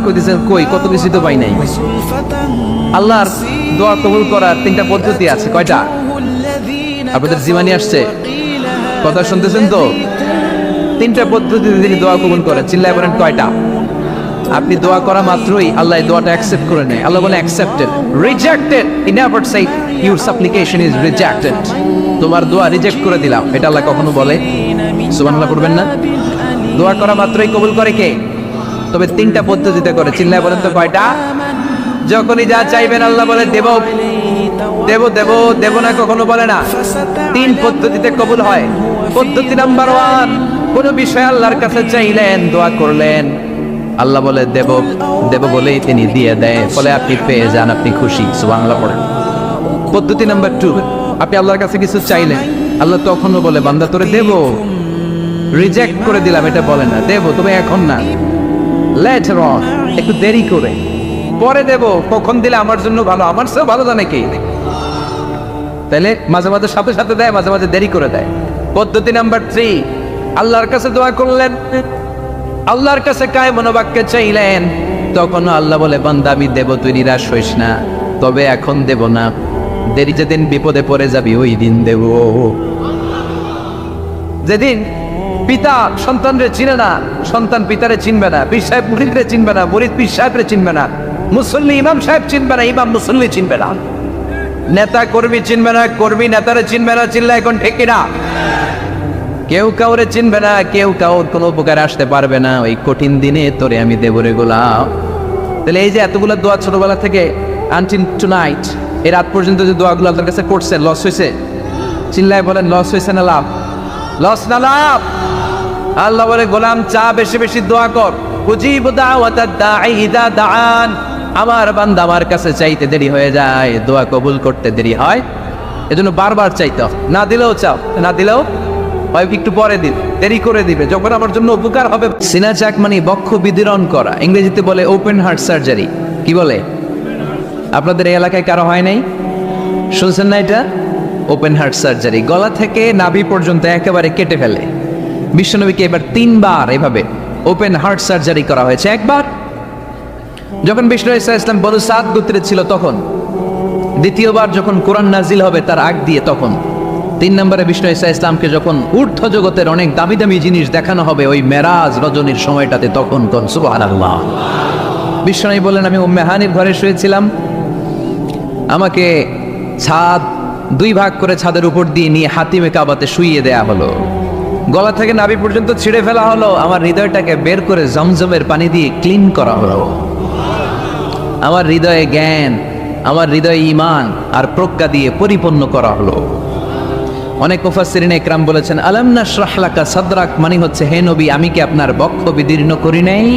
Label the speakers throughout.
Speaker 1: কইতেছেন কই কত কিছু তো পাই নাই। আল্লাহর দোয়া কবুল করার 3টা পদ্ধতি আছে। কয়টা? আপনাদের জীবনে আসছে? কথা শুনতেছেন তো? 3টা পদ্ধতিতে তিনি দোয়া কবুল করেন। চিল্লায় বলেন কয়টা? আপনি দোয়া করা মাত্রই আল্লাহ এই দোয়াটা অ্যাকসেপ্ট করে নেয়। আল্লাহ বলে accepted, rejected he never say your সাপ্লিকেশন is rejected. তোমার দোয়া রিজেক্ট করে দিলাম, এটা আল্লাহ কখনো বলে? সুবহানাল্লাহ পড়বেন না? দোয়া করা মাত্রই কবুল করে কে? তবে 3টা পদ্ধতিতে করে। চিল্লায় বলেন তো কয়টা? যখনই যা চাইবেন আল্লাহ বলে দেব দেব দেব দেব না, কখনো বলে না। 3 পদ্ধতিতে কবুল হয়। পদ্ধতি নাম্বার 1, কোন বিষয় আল্লাহর কাছে চাইলেন, দোয়া করলেন, আল্লাহ বলে দেব দেব বলেই তিনি দিয়ে দেয়, ফলে আপনি পেয়ে যান, আপনি খুশি। সুবহানাল্লাহ পড়েন। পদ্ধতি নাম্বার 2, আপনি আল্লাহর কাছে কিছু চাইলেন, আল্লাহ তখনও বলে বান্দা তোরে দেব, রিজেক্ট করে দিলাম এটা বলে না, দেব তবে এখন না, লেটার অন, একটু দেরি করে, পরে দেব, কখন দিলে আমার জন্য ভালো, আমার চেয়েও ভালো জানে কে। তাহলে মাঝে মাঝে সাথে সাথে দেয়, মাঝে মাঝে দেরি করে দেয়। পদ্ধতি নাম্বার 3, আল্লাহর কাছে দোয়া করলেন, আল্লাহর কাছে কায় মনোবাক্যে চাইলেন, তখন আল্লাহ বলে বান্দা আমি দেব, তুই নিরাশ হইস না, তবে এখন দেব না, দেরি যেদিন বিপদে পড়ে যাবি ওই দিন দেব। যেদিন পিতা সন্তানরে চিনে না, সন্তান পিতারে চিনবে না, পীর সাহেব মুরিদরে চিনবে না, মুরিদ পীর সাহেবরে চিনবে না, মুসল্লি ইমাম সাহেব চিনবে না, ইমাম মুসল্লি চিনবে না, নেতা কর্মী চিনবে না, কর্মী নেতারে চিনবে না। চিল্লা এখন ঠিক কিনা? কেউ কাউরে চিনবে না, কেউ কাউর কোনো উপকার আসতে পারবে না। ওই কঠিন দিনে তোরে আমি দেব রে গোলাম। তাহলে এই যে এতগুলো দোয়া ছোটবেলা থেকে আনটিল টুনাইট, এই রাত পর্যন্ত যে দোয়াগুলো আপনার কাছে করছেন, লস হয়েছে? চিল্লায় বলেন লস হয়েছে না লাভ? লস না লাভ? আল্লাহ বলে গোলাম চা বেশি বেশি দোয়া কর, উজিবু দাওয়াতাদ দাঈ ইযা দাআন। আমার বান্দা আমার কাছে চাইতে দেরি হয়ে যায়, দোয়া কবুল করতে দেরি হয়, এজন্য বারবার চাইতে হয়। না দিলেও চাও, না দিলেও হয় একটু পরে দিন, দেরি করে দিবে, যখন আমার জন্য উপকার হবে। সিনা চাক মানে বক্ষ বিদীর্ণ করা, ইংরেজিতে বলে ওপেন হার্ট সার্জারি। কি বলে? আপনাদের এই এলাকায় কারো হয় নাই? শুনছেন না এটা? ওপেন হার্ট সার্জারি, গলা থেকে নাভি পর্যন্ত একেবারে কেটে ফেলে। বিশ্বনবীকে এবার 3 বার এভাবে ওপেন হার্ট সার্জারি করা হয়েছে। একবার যখন বিষ্ণু ঈসা ইসলাম বনু সাদ গোত্রে ছিল তখন, দ্বিতীয়বার যখন কোরআন নাজিল হবে তার আগ দিয়ে তখন, 3 নম্বরে বিষ্ণু ঈসা ইসলামকে যখন ঊর্ধ্ব জগতের অনেক দামি দামি জিনিস দেখানো হবে ওই মেরাজ রজনীর সময়টাতে, তখন কোন সুবহানাল্লাহ। বিষ্ণু বলেন আমি উম্মে হানির ঘরে শুয়েছিলাম, আমাকে ছাদ 2 ভাগ করে ছাদের উপর দিয়ে নিয়ে হাতিমে কাবাতে শুইয়ে দেয়া হলো, গলা থেকে নাভি পর্যন্ত ছিঁড়ে ফেলা হলো, আমার হৃদয়টাকে বের করে জমজমের পানি দিয়ে ক্লিন করা হলো, আমার হৃদয়ে জ্ঞান, আমার হৃদয়ে ঈমান আর প্রজ্ঞা দিয়ে পরিপূর্ণ করা হলো। অনেক মুফাসসিরিন ইকরাম বলেছেন আলাম নাশরাহ লাকা সাদরাক মানে হচ্ছে হে নবী আমি কি আপনার বক্ষ বিদীর্ণ করি নাই?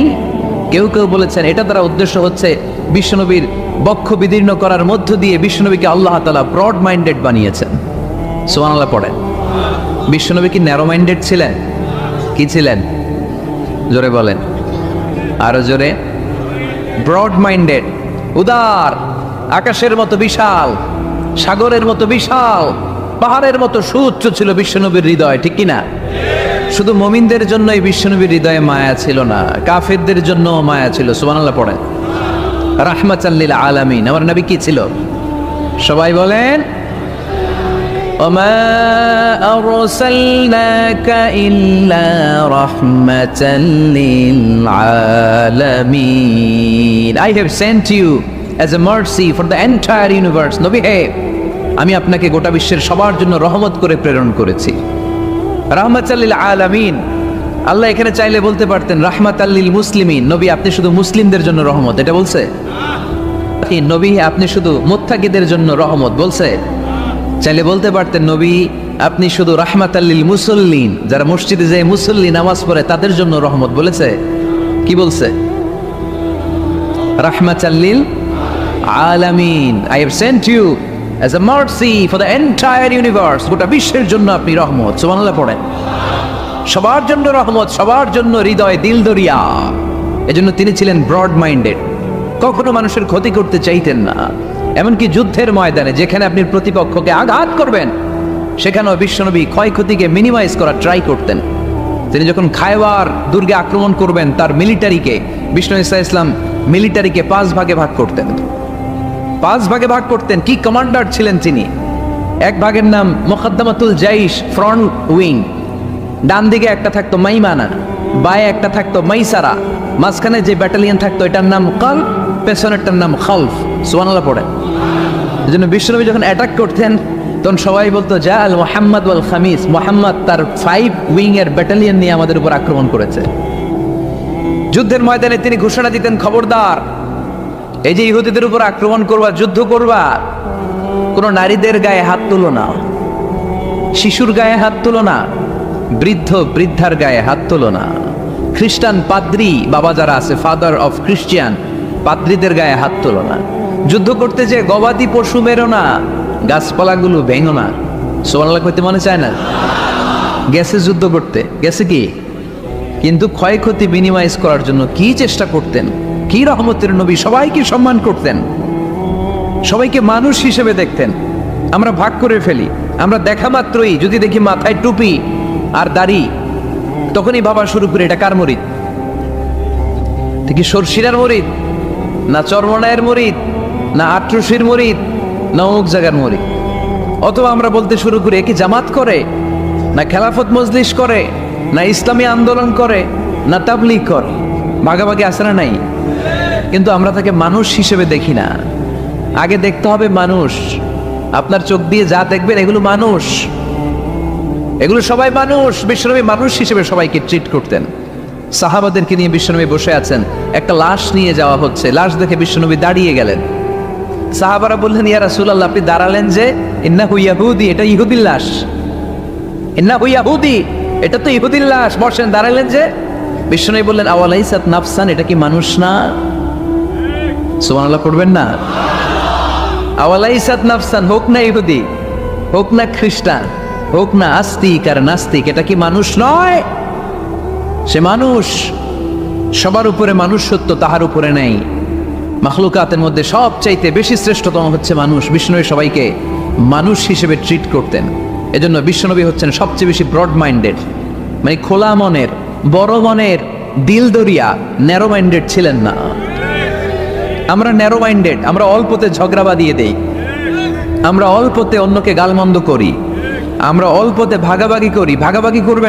Speaker 1: কেউ কেউ বলেছেন এটা দ্বারা উদ্দেশ্য হচ্ছে বিশ্বনবীর বক্ষ বিদীর্ণ করার মধ্য দিয়ে বিশ্বনবীকে আল্লাহ তাআলা ব্রড মাইন্ডেড বানিয়েছেন। সুবহানাল্লাহ পড়েন। বিশ্বনবী কি ন্যারো মাইন্ডেড ছিলেন? কি ছিলেন? জোরে বলেন, আরো জোরে। ব্রড মাইন্ডেড, উদার, আকাশের মতো বিশাল, সাগরের মতো বিশাল, পাহাড়ের মতো সুউচ্চ ছিল বিশ্বনবীর হৃদয়, ঠিক কিনা? শুধু মুমিনদের জন্যই বিশ্বনবীর হৃদয়ে মায়া ছিল না, কাফেরদের জন্য মায়া ছিল। সুবহানাল্লাহ পড়েন। রাহমাতাল লিল আলামিন, আমার নবী কি ছিল? সবাই বলেন ওমা আরসালনাকা ইল্লা রাহমাতাল লিল আলামিন। I have sent you as a mercy for the entire universe. নবী হে, আমি আপনাকে গোটা বিশ্বের সবার জন্য রহমত করে প্রেরণ করেছি। রাহমাতাল লিল আলামিন, আল্লাহ এখানে চাইলে বলতে পারতেন রাহমাতাল লিল মুসলিমিন, নবী আপনি শুধু মুসলিমদের জন্য রহমত, এটা বলছে? নবী আপনি শুধু মুত্তাকিদের জন্য রহমত, বলছে? চাইলে বলতে পারতেন নবী আপনি শুধু রাহমাতাল লিল মুসাল্লিন, যারা মসজিদে যায় মুসল্লি নামাজ পড়ে তাদের জন্য রহমত, বলেছে? কি বলছে? রাহমাতাল লিল আলামিন, I have sent you as a mercy for the entire universe, গোটা বিশ্বের জন্য আপনি রহমত। সুবহানাল্লাহ পড়েন। সবার জন্য রহমত, সবার জন্য হৃদয় দিল দরিয়া। এজন্য তিনি ছিলেন ব্রড মাইন্ডেড, কখনো মানুষের ক্ষতি করতে চাইতেন না। এমনকি যুদ্ধের ময়দানে যেখানে আপনি প্রতিপক্ষকে আঘাত করবেন সেখানেও বিশ্বনবী ক্ষয়ক্ষতিকে মিনিমাইজ করার ট্রাই করতেন। তিনি যখন খায়বার দুর্গে আক্রমণ করবেন তার মিলিটারিকে বিষ্ণু ঈসা ইসলাম মিলিটারিকে 5 ভাগে ভাগ করতেন। 5 ভাগে ভাগ করতেন। কি কমান্ডার ছিলেন তিনি! এক ভাগের নাম মুকদ্দমাতুল জাইশ, ফ্রন্ট উইং। ডান দিকে একটা থাকতো মাইমানা, বায়ে একটা থাকতো মাইসারা, মাঝখানে যে ব্যাটালিয়ন থাকতো এটার নাম কলব, পেছনেরটার নাম খালফ। সুবহানাল্লাহ পড়ে। এজন্য বিশ্বনবী যখন অ্যাটাক করতেন তখন সবাই বলতো যা আল মুহাম্মদ ওয়াল খামিস, মুহাম্মদ তার 5 উইং এর ব্যাটালিয়ন নিয়ে আমাদের উপর আক্রমণ করেছে। যুদ্ধের ময়দানে তিনি ঘোষণা দিতেন, খবরদার, এই যে ইহুদিদের উপর আক্রমণ করবা, যুদ্ধ করবা, কোন নারীদের গায়ে হাত তুলো না, শিশুর গায়ে হাত তুলো না, বৃদ্ধ বৃদ্ধার গায়ে হাত তুলো না, খ্রিস্টান পাদ্রী বাবা যারা আছে, ফাদার অফ ক্রিশ্চিয়ান, পাদ্রীদের গায়ে হাত তুলো না। যুদ্ধ করতে যে গবাদি পশু মেরো না, গাছপালাগুলো ভেঙো না। সুবহানাল্লাহ কইতে মনে চায় না? গেছে যুদ্ধ করতে, গেছে কি, কিন্তু ক্ষয়ক্ষতি মিনিমাইজ করার জন্য কি চেষ্টা করতেন! কি রহমতের নবী! সবাইকে সম্মান করতেন, সবাইকে মানুষ হিসেবে দেখতেন। আমরা ভাগ করে ফেলি, আমরা দেখা মাত্রই যদি দেখি মাথায় টুপি আর দাড়ি, তখনই ভাবা শুরু করি এটা কার মুরিদ? কি সরসিরার মুরিদ, না চরমনায়ের মুরিদ, না আটরশির মুরিদ, না অমুক জায়গার মুরিদ? অথবা আমরা বলতে শুরু করি এ কি জামাত করে, না খেলাফত মজলিস করে, না ইসলামী আন্দোলন করে, না তাবলীগ করে? ভাগাভাগি আছে না নাই? কিন্তু আমরা তাকে মানুষ হিসেবে দেখি না। আগে দেখতে হবে মানুষ। আপনার চোখ দিয়ে যা দেখবেন এগুলো মানুষ, এগুলো সবাই মানুষ। বিশ্বনবী মানুষ হিসেবে সবাইকে ট্রিট করতেন। সাহাবাদেরকে নিয়ে বিশ্বনবী বসে আছেন, একটা লাশ নিয়ে যাওয়া হচ্ছে, লাশ দেখে বিশ্বনবী দাঁড়িয়ে গেলেন। সাহাবারা বললেন, ইয়া রাসূলুল্লাহ, আপনি দাঁড়ালেন যে? ইন্নাহু ইয়াহুদি, এটা ইহুদির লাশ। ইন্নাহু ইয়াহুদি, এটা তো ইহুদির লাশ, বসেন, দাঁড়ালেন যে? বিশ্বনবী বললেন, আওয়ালাইসাত নাফসান, এটা কি মানুষ না? সুবহানাল্লাহ পড়বেন না? আওয়ালাইসাত নাফসান, হোক না ইহুদি, হোক না খ্রিস্টান, হোক না আস্তিক আর নাস্তিক, এটা কি মানুষ নয়? সে মানুষ। সবার উপরে মানুষ সত্য, তাহার উপরে নেই। মাখলুকাতের মধ্যে সবচাইতে বেশি শ্রেষ্ঠতম হচ্ছে মানুষ। বিশ্বনবী সবাইকে মানুষ হিসেবে ট্রিট করতেন। এজন্য বিশ্বনবী হচ্ছেন সবচেয়ে বেশি ব্রড মাইন্ডেড, মানে খোলা মনের, বড় মনের, দিল দরিয়া, ন্যারো মাইন্ডেড ছিলেন না। আমরা ন্যারো মাইন্ডেড, আমরা অল্পতে ঝগড়া বাঁধিয়ে দেই, আমরা অল্পতে অন্যকে গালমন্দ করি, আমরা অল্পতে ভাগাভাগি করি। ভাগাভাগি করবেন